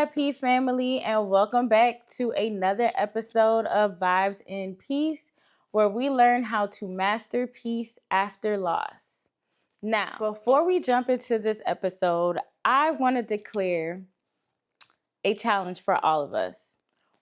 VIP family, and welcome back to another episode of Vibes in Peace, where we learn how to master peace after loss. Now, before we jump into this episode, I want to declare a challenge for all of us.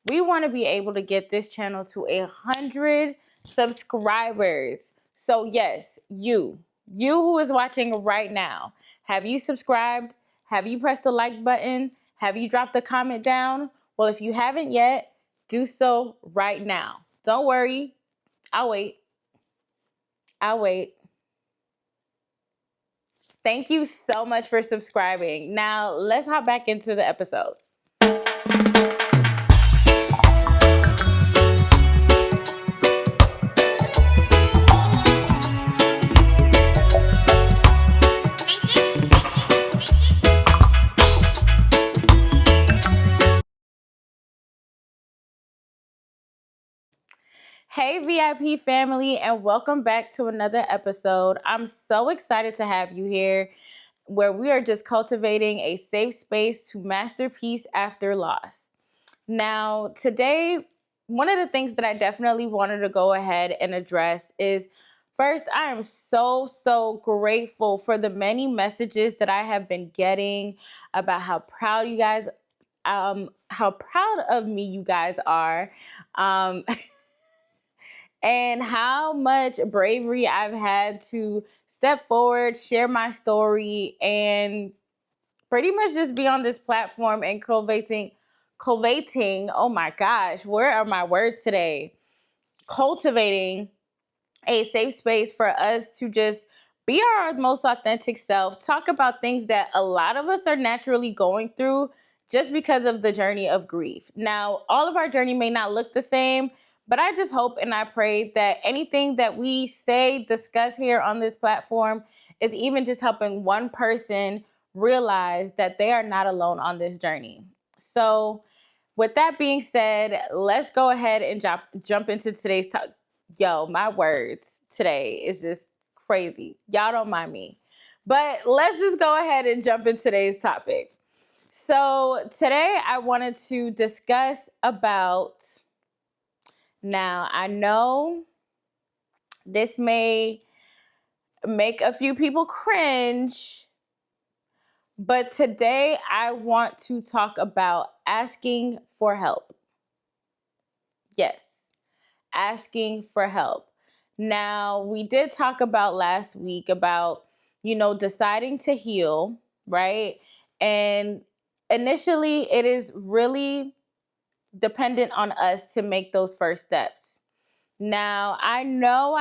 We want to be able to get this channel to 100 subscribers. So yes, you who is watching right now, have you subscribed? Have you pressed the like button? Have you dropped a comment down? Well, if you haven't yet, do so right now. Don't worry, I'll wait. Thank you so much for subscribing. Now, let's hop back into the episode. Hey VIP family, and welcome back to another episode. I'm so excited to have you here, where we are just cultivating a safe space to master peace after loss. Now, today, one of the things that I definitely wanted to go ahead and address is, first, I am so grateful for the many messages that I have been getting about how proud you guys, how proud of me you guys are. And how much bravery I've had to step forward, share my story, and pretty much just be on this platform and cultivating, oh my gosh, where are my words today? Cultivating a safe space for us to just be our most authentic self, talk about things that a lot of us are naturally going through just because of the journey of grief. Now, all of our journey may not look the same, but I just hope and I pray that anything that we say, discuss here on this platform is even just helping one person realize that they are not alone on this journey. So, with that being said, let's go ahead and jump into today's topic. Yo, my words today is just crazy. Y'all don't mind me. But let's just go ahead and jump into today's topic. So today I wanted to discuss about, now I know this may make a few people cringe, but today I want to talk about asking for help. Yes, asking for help. Now, we did talk about last week about, deciding to heal, right? And initially, it is really dependent on us to make those first steps. Now, I know,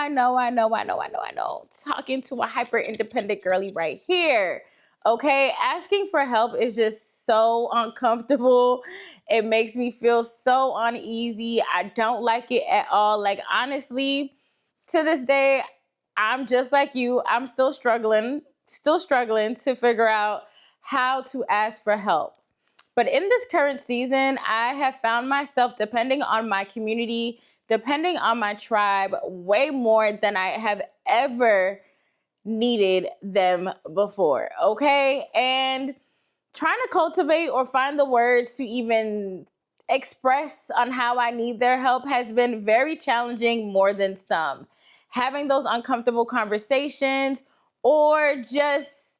talking to a hyper independent girly right here. Okay, asking for help is just so uncomfortable. It makes me feel so uneasy. I don't like it at all. Like, honestly, to this day, I'm just like you. I'm still struggling to figure out how to ask for help. But in this current season, I have found myself depending on my community, depending on my tribe, way more than I have ever needed them before, okay? And trying to cultivate or find the words to even express on how I need their help has been very challenging, more than some. Having those uncomfortable conversations, or just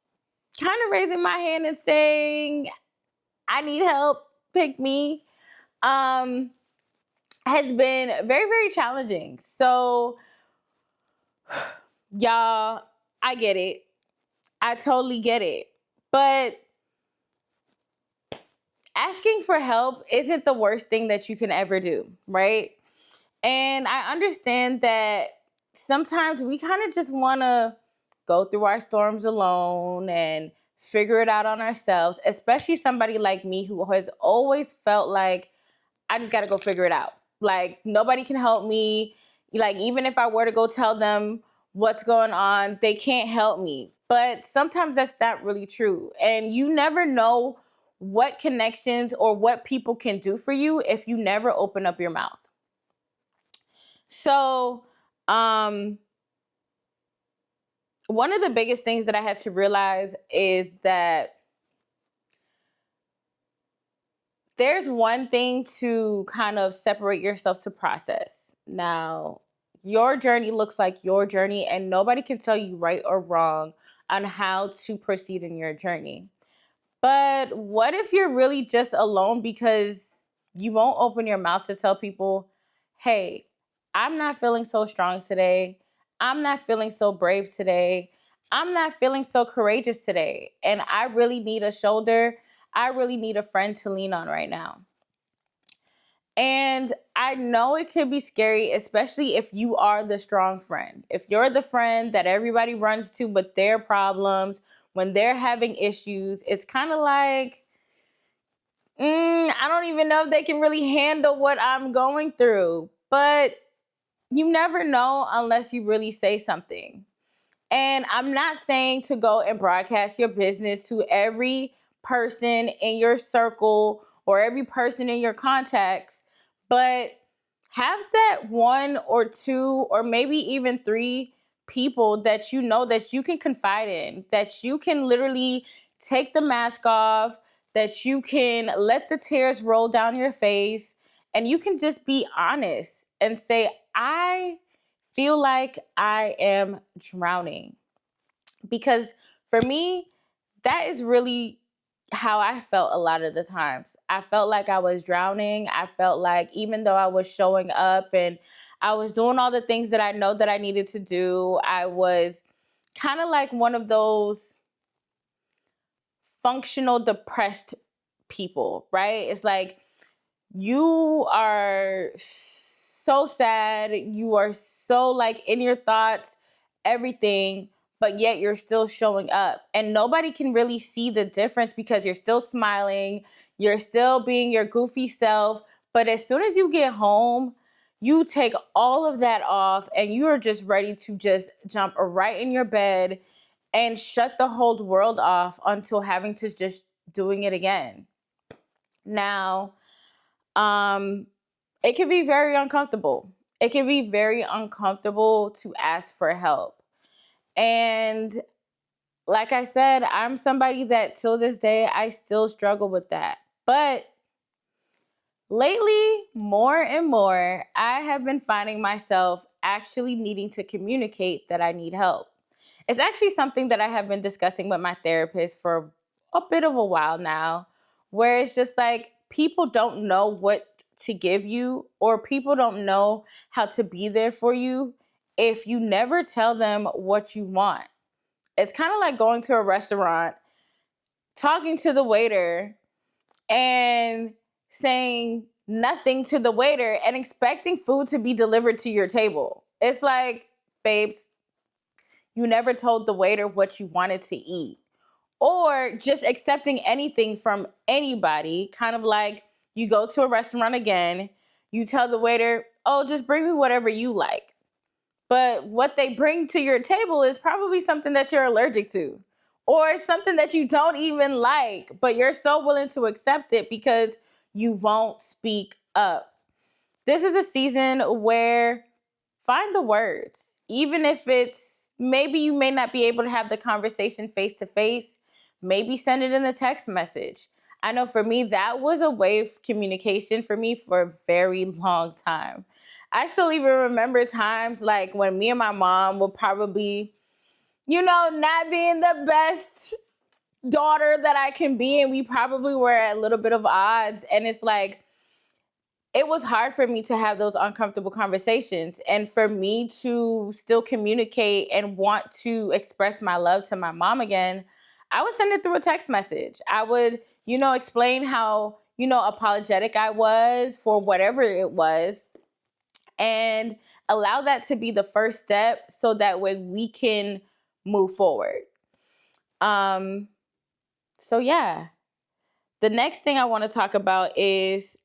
kind of raising my hand and saying, I need help, pick me, has been very challenging. So, y'all, I get it. I totally get it. But asking for help isn't the worst thing that you can ever do, right? And I understand that sometimes we kind of just want to go through our storms alone and figure it out on ourselves, especially somebody like me who has always felt like I just got to go figure it out. Like, nobody can help me. Like, even if I were to go tell them what's going on, they can't help me. But sometimes that's not really true. And you never know what connections or what people can do for you if you never open up your mouth. So, one of the biggest things that I had to realize is that there's one thing to kind of separate yourself to process. Now, your journey looks like your journey, and nobody can tell you right or wrong on how to proceed in your journey. But what if you're really just alone because you won't open your mouth to tell people, hey, I'm not feeling so strong today. I'm not feeling so brave today. I'm not feeling so courageous today. And I really need a shoulder. I really need a friend to lean on right now. And I know it can be scary, especially if you are the strong friend. If you're the friend that everybody runs to with their problems, when they're having issues, it's kind of like, I don't even know if they can really handle what I'm going through. But you never know unless you really say something. And I'm not saying to go and broadcast your business to every person in your circle or every person in your contacts, but have that one or two or maybe even three people that you know that you can confide in, that you can literally take the mask off, that you can let the tears roll down your face, and you can just be honest and say, I feel like I am drowning. Because for me, that is really how I felt a lot of the times. I felt like I was drowning. I felt like even though I was showing up and I was doing all the things that I know that I needed to do, I was kind of like one of those functional depressed people, right? It's like you are so sad, you are so like in your thoughts, everything, but yet you're still showing up. And nobody can really see the difference because you're still smiling, you're still being your goofy self. But as soon as you get home, you take all of that off and you are just ready to just jump right in your bed and shut the whole world off until having to just doing it again. Now, it can be very uncomfortable. It can be very uncomfortable to ask for help. And like I said, I'm somebody that till this day, I still struggle with that. But lately, more and more, I have been finding myself actually needing to communicate that I need help. It's actually something that I have been discussing with my therapist for a bit of a while now, where it's just like people don't know what to give you or people don't know how to be there for you if you never tell them what you want. It's kind of like going to a restaurant, talking to the waiter, and saying nothing to the waiter and expecting food to be delivered to your table. It's like, babes, you never told the waiter what you wanted to eat. Or just accepting anything from anybody, kind of like you go to a restaurant again, you tell the waiter, oh, just bring me whatever you like. But what they bring to your table is probably something that you're allergic to, or something that you don't even like, but you're so willing to accept it because you won't speak up. This is a season where find the words, even if it's maybe you may not be able to have the conversation face to face, maybe send it in a text message. I know for me, that was a way of communication for me for a very long time. I still even remember times like when me and my mom would probably, not being the best daughter that I can be, and we probably were at a little bit of odds. And it's like, it was hard for me to have those uncomfortable conversations and for me to still communicate and want to express my love to my mom again. I would send it through a text message. I would, explain how, apologetic I was for whatever it was and allow that to be the first step so that way we can move forward. So yeah, the next thing I want to talk about is,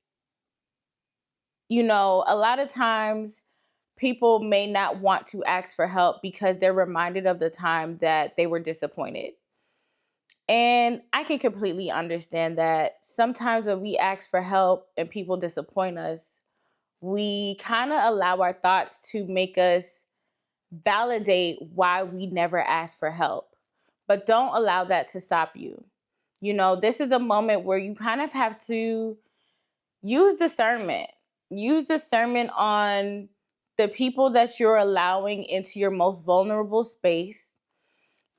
a lot of times people may not want to ask for help because they're reminded of the time that they were disappointed. And I can completely understand that sometimes when we ask for help and people disappoint us, we kind of allow our thoughts to make us validate why we never asked for help. But don't allow that to stop you. This is a moment where you kind of have to use discernment. Use discernment on the people that you're allowing into your most vulnerable space,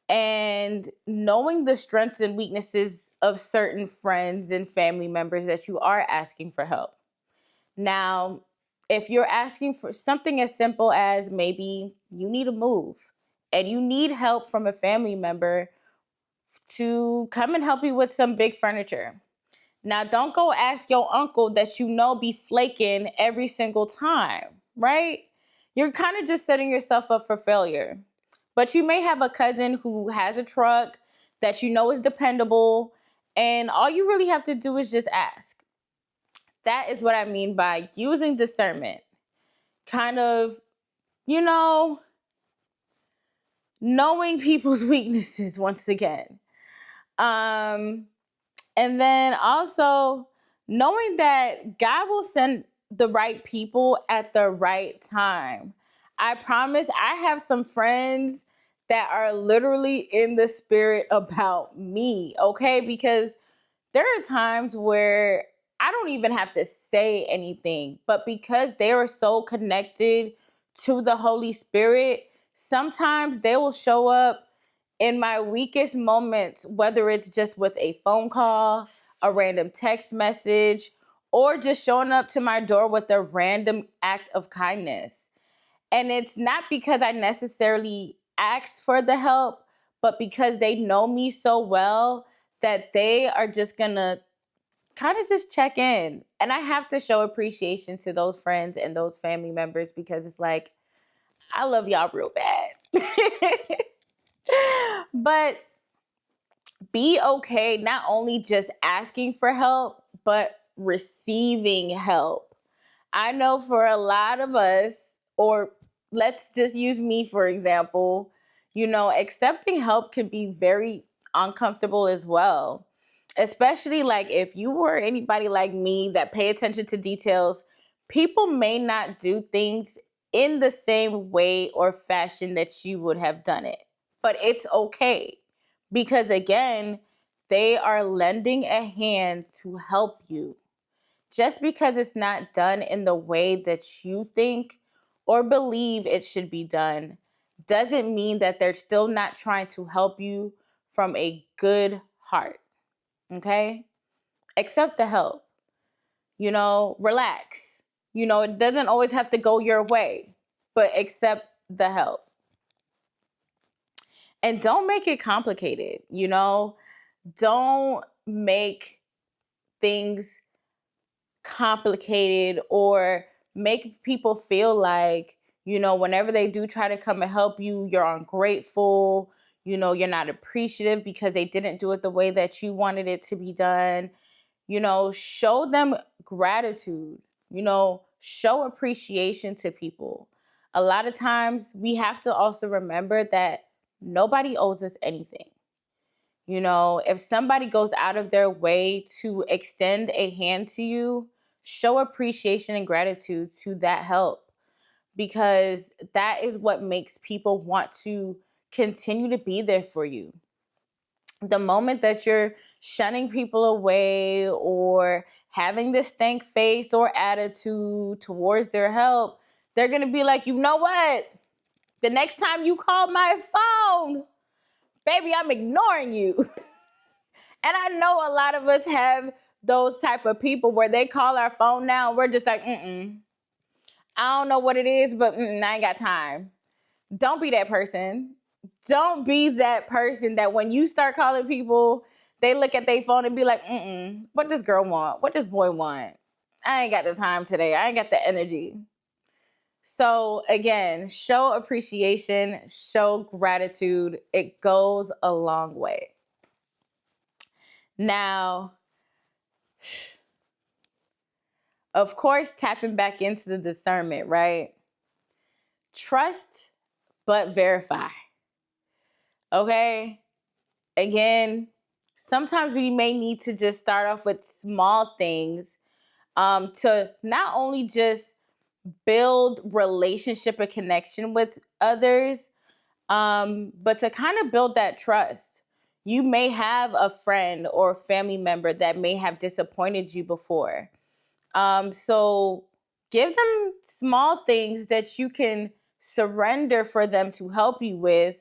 and knowing the strengths and weaknesses of certain friends and family members that you are asking for help. Now, if you're asking for something as simple as maybe you need a move and you need help from a family member to come and help you with some big furniture. Now, don't go ask your uncle that you know be flaking every single time, right? You're kind of just setting yourself up for failure. But you may have a cousin who has a truck that you know is dependable, and all you really have to do is just ask. That is what I mean by using discernment. Kind of, you know, knowing people's weaknesses once again. And then also knowing that God will send the right people at the right time. I promise I have some friends that are literally in the spirit about me, okay? Because there are times where I don't even have to say anything, but because they are so connected to the Holy Spirit, sometimes they will show up in my weakest moments, whether it's just with a phone call, a random text message, or just showing up to my door with a random act of kindness. And it's not because I necessarily asked for the help, but because they know me so well that they are just gonna kind of just check in. And I have to show appreciation to those friends and those family members because it's like, I love y'all real bad. But be okay not only just asking for help, but receiving help. I know for a lot of us, or let's just use me for example, accepting help can be very uncomfortable as well. Especially like if you were anybody like me that pay attention to details, people may not do things in the same way or fashion that you would have done it. But it's okay because again, they are lending a hand to help you. Just because it's not done in the way that you think or believe it should be done doesn't mean that they're still not trying to help you from a good heart. Okay? Accept the help. Relax. It doesn't always have to go your way, but accept the help. And don't make it complicated. Don't make things complicated or make people feel like, whenever they do try to come and help you, you're ungrateful, you're not appreciative because they didn't do it the way that you wanted it to be done. Show them gratitude, show appreciation to people. A lot of times we have to also remember that nobody owes us anything. If somebody goes out of their way to extend a hand to you, show appreciation and gratitude to that help, because that is what makes people want to continue to be there for you. The moment that you're shunning people away or having this stank face or attitude towards their help, they're going to be like, you know what? The next time you call my phone, baby, I'm ignoring you. And I know a lot of us have those type of people where they call our phone now and we're just like, I don't know what it is, but I ain't got time. Don't be that person. Don't be that person that when you start calling people, they look at their phone and be like, what does girl want? What does boy want? I ain't got the time today. I ain't got the energy. So again, show appreciation, show gratitude. It goes a long way. Now, of course, tapping back into the discernment, right? Trust, but verify. Okay? Again, sometimes we may need to just start off with small things to not only just build relationship and connection with others, but to kind of build that trust. You may have a friend or family member that may have disappointed you before. So give them small things that you can surrender for them to help you with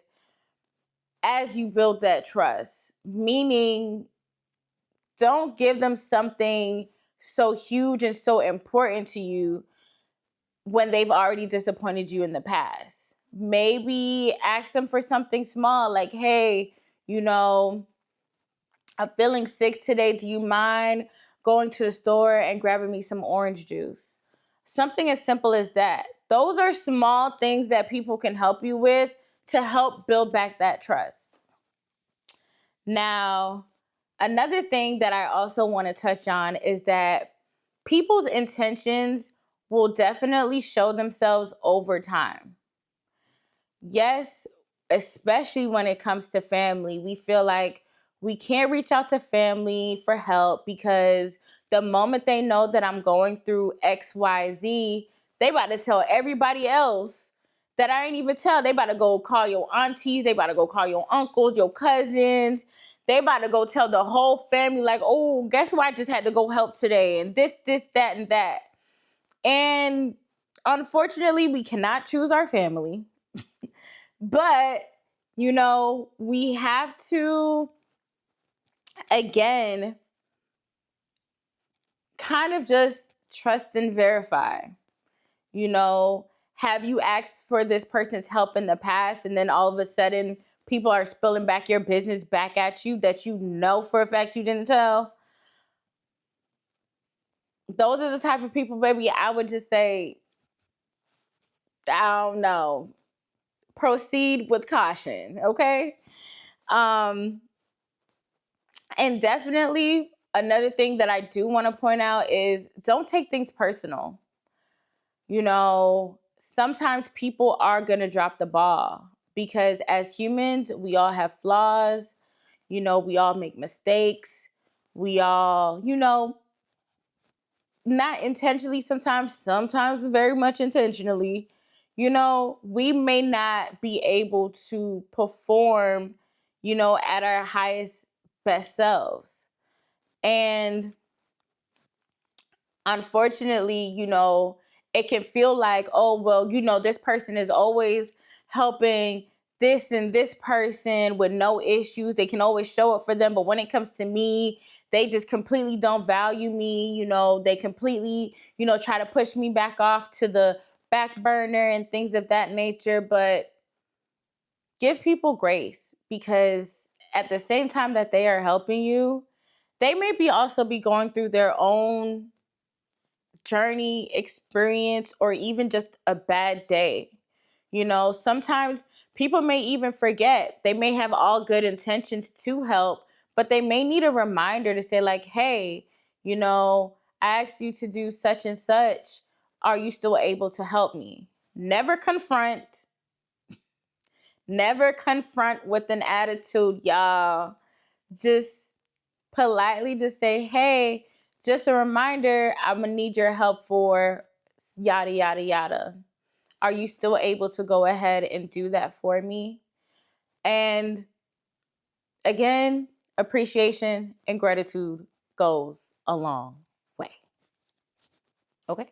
as you build that trust. Meaning, don't give them something so huge and so important to you when they've already disappointed you in the past. Maybe ask them for something small, like, hey, I'm feeling sick today. Do you mind going to the store and grabbing me some orange juice? Something as simple as that. Those are small things that people can help you with to help build back that trust. Now, another thing that I also want to touch on is that people's intentions will definitely show themselves over time. Yes, especially when it comes to family, we feel like we can't reach out to family for help because the moment they know that I'm going through XYZ, they about to tell everybody else that I ain't even tell. They about to go call your aunties, they about to go call your uncles, your cousins. They about to go tell the whole family, like, oh, guess who I just had to go help today? And this, that, and that. And unfortunately, we cannot choose our family. But, we have to, again, kind of just trust and verify. Have you asked for this person's help in the past and then all of a sudden people are spilling back your business back at you that you know for a fact you didn't tell? Those are the type of people, baby, I would just say, I don't know. Proceed with caution, okay? And definitely another thing that I do want to point out is don't take things personal. Sometimes people are going to drop the ball because as humans, we all have flaws. We all make mistakes. We all, not intentionally sometimes very much intentionally, we may not be able to perform, at our highest, best selves. And unfortunately, it can feel like, oh, well, this person is always helping this and this person with no issues. They can always show up for them. But when it comes to me, they just completely don't value me. They completely, try to push me back off to the back burner and things of that nature. But give people grace because at the same time that they are helping you, they may be also be going through their own journey, experience, or even just a bad day. Sometimes people may even forget. They may have all good intentions to help, but they may need a reminder to say, like, hey, I asked you to do such and such. Are you still able to help me? Never confront. Never confront with an attitude, y'all. Just politely just say, hey, just a reminder, I'm going to need your help for yada, yada, yada. Are you still able to go ahead and do that for me? And again, appreciation and gratitude goes a long way. Okay.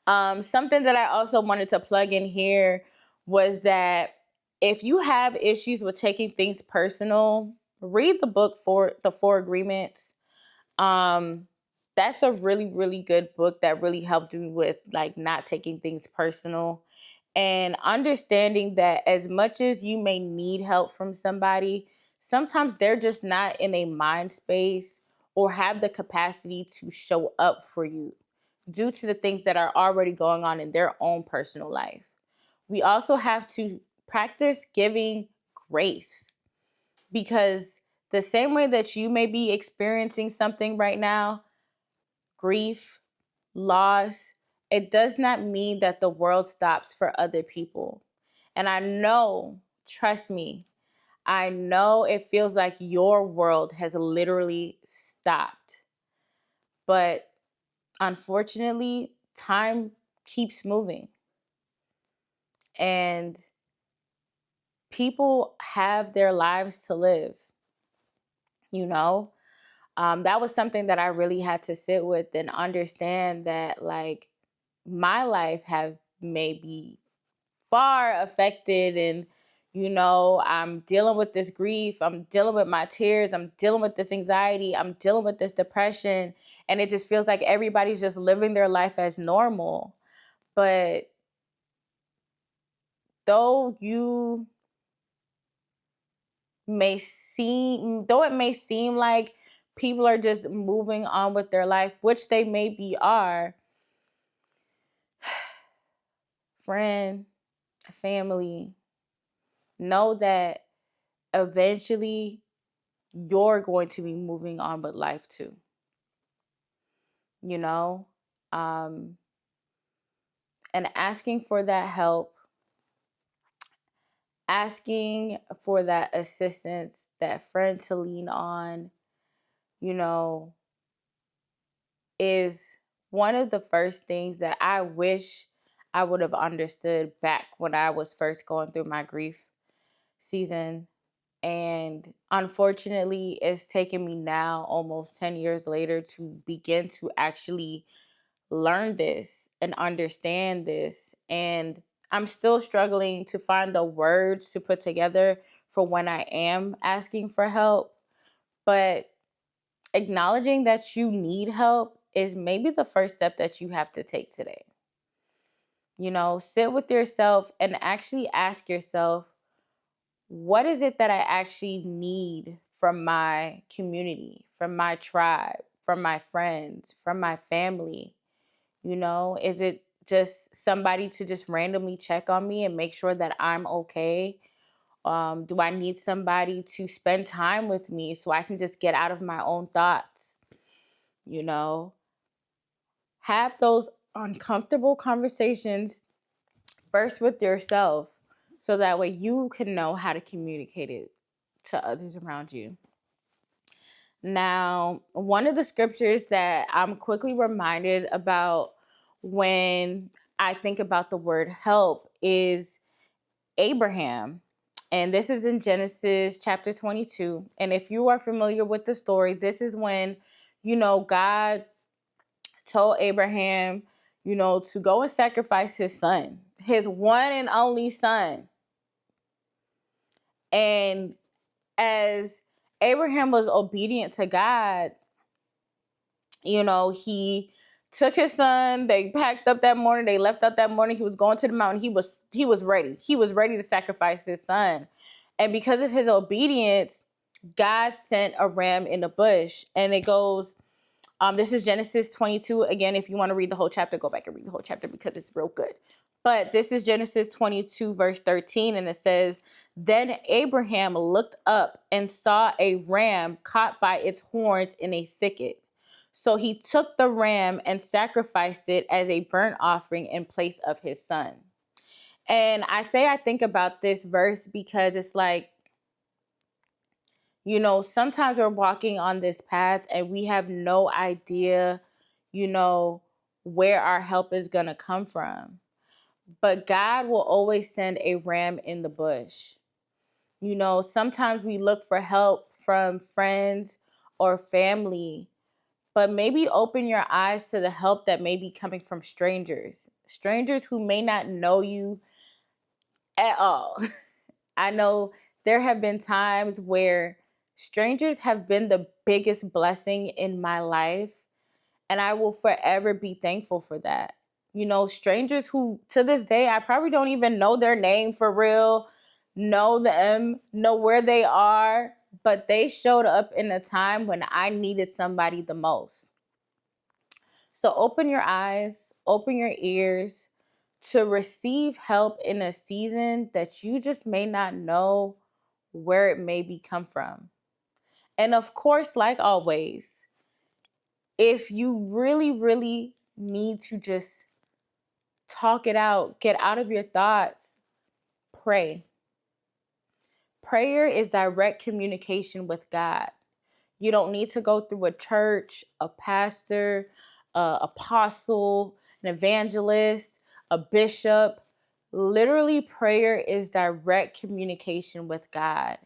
Something that I also wanted to plug in here was that if you have issues with taking things personal, read the book for the Four Agreements. That's a really, really good book that really helped me with like not taking things personal and understanding that as much as you may need help from somebody, sometimes they're just not in a mind space or have the capacity to show up for you due to the things that are already going on in their own personal life. We also have to practice giving grace because the same way that you may be experiencing something right now, grief, loss, it does not mean that the world stops for other people. And I know, trust me, I know it feels like your world has literally stopped. But unfortunately, time keeps moving. And people have their lives to live, you know? That was something that I really had to sit with and understand that, like, my life have maybe far affected, and I'm dealing with this grief, I'm dealing with my tears, I'm dealing with this anxiety, I'm dealing with this depression, and it just feels like everybody's just living their life as normal. But though it may seem like people are just moving on with their life, which they maybe are, friend, family, know that eventually you're going to be moving on with life too. you know um and asking for that help, asking for that assistance, that friend to lean on, you know is one of the first things that I wish I would have understood back when I was first going through my grief season. And unfortunately, it's taken me now almost 10 years later to begin to actually learn this and understand this. And I'm still struggling to find the words to put together for when I am asking for help. But acknowledging that you need help is maybe the first step that you have to take today. Sit with yourself and actually ask yourself, what is it that I actually need from my community, from my tribe, from my friends, from my family? Is it just somebody to just randomly check on me and make sure that I'm okay? Do I need somebody to spend time with me so I can just get out of my own thoughts? Have those uncomfortable conversations first with yourself so that way you can know how to communicate it to others around you. Now, one of the scriptures that I'm quickly reminded about when I think about the word help is Abraham. And this is in Genesis chapter 22. And if you are familiar with the story, this is when, God told Abraham, to go and sacrifice his son, his one and only son. And as Abraham was obedient to God, he took his son, they packed up that morning, they left out that morning, he was going to the mountain, he was ready. He was ready to sacrifice his son. And because of his obedience, God sent a ram in the bush. And it goes, this is Genesis 22. Again, if you want to read the whole chapter, go back and read the whole chapter because it's real good. But this is Genesis 22, verse 13, and it says, "Then Abraham looked up and saw a ram caught by its horns in a thicket. So he took the ram and sacrificed it as a burnt offering in place of his son." And I think about this verse because it's like, sometimes we're walking on this path and we have no idea, where our help is going to come from. But God will always send a ram in the bush. Sometimes we look for help from friends or family, but maybe open your eyes to the help that may be coming from strangers who may not know you at all. I know there have been times where strangers have been the biggest blessing in my life, and I will forever be thankful for that. Strangers who to this day I probably don't even know their name for real, know them, know where they are, but they showed up in a time when I needed somebody the most. So open your eyes, open your ears to receive help in a season that you just may not know where it may be come from. And of course, like always, if you really, really need to just talk it out, get out of your thoughts, pray. Prayer is direct communication with God. You don't need to go through a church, a pastor, an apostle, an evangelist, a bishop. Literally, prayer is direct communication with God.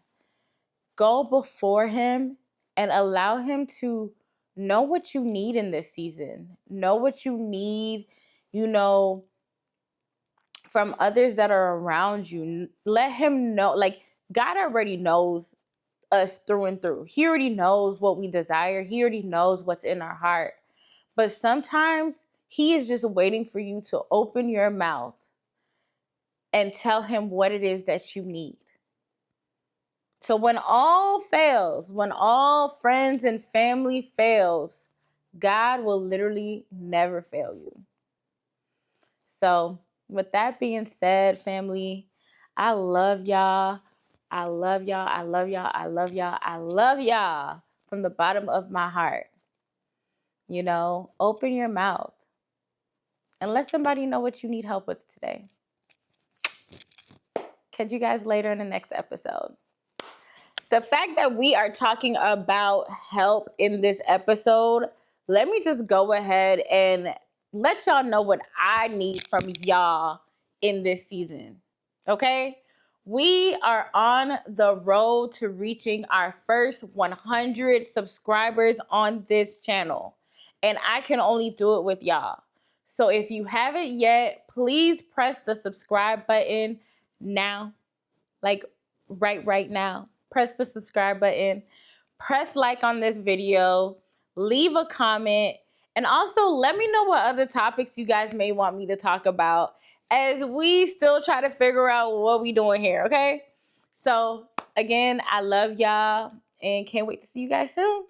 Go before Him and allow him to know what you need in this season. Know what you need, you know, from others that are around you. Let him know, like, God already knows us through and through. He already knows what we desire. He already knows what's in our heart. But sometimes he is just waiting for you to open your mouth and tell him what it is that you need. So when all fails, when all friends and family fails, God will literally never fail you. So with that being said, family, I love y'all. I love y'all. I love y'all. I love y'all. I love y'all from the bottom of my heart. You know, open your mouth and let somebody know what you need help with today. Catch you guys later in the next episode. The fact that we are talking about help in this episode, let me just go ahead and let y'all know what I need from y'all in this season. Okay? We are on the road to reaching our first 100 subscribers on this channel. And I can only do it with y'all. So if you haven't yet, please press the subscribe button now. Like right now. Press the subscribe button. Press like on this video. Leave a comment. And also let me know what other topics you guys may want me to talk about as we still try to figure out what we doing here, okay? So again, I love y'all and can't wait to see you guys soon.